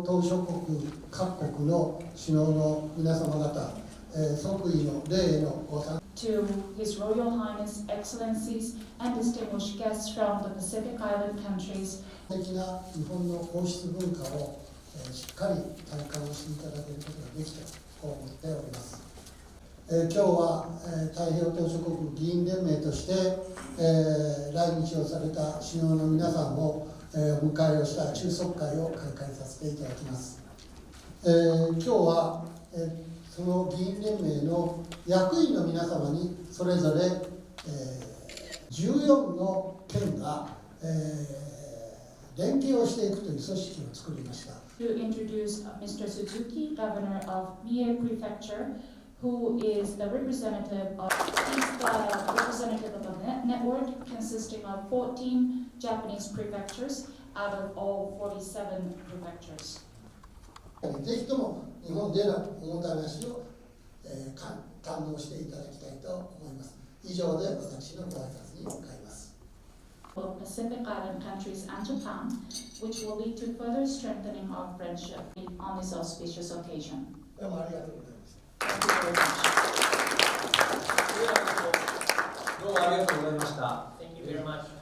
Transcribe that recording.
島諸国各国の首脳の皆様方、即位の礼へのご参加 To His Royal Highness, Excellencies, and distinguished guests from the Pacific Island countries, 的な日本の王室文化を、しっかり体感をしていただけることができたと思っております。今日は、太平洋島しょ国議員連盟として、来日をされた首脳の皆さんを、お迎えをした昼食会を開会させていただきます。今日は、その議員連盟の役員の皆様にそれぞれ、14の県が、連携をしていくという組織を作りました。to introduce Mr. Suzuki, Governor of Mie Prefecture, who is the representative of a network consisting of 14 Japanese prefectures out of all 47 prefectures. ぜひとも日本でのおもてなしを、堪能していただきたいと思います。以上で私のご挨拶に向かいます。Both Pacific Island countries and Japan, which will lead to further strengthening our friendship on this auspicious occasion. どうもありがとうございました。Thank you very much. どうもありがとうございました。Thank you very much.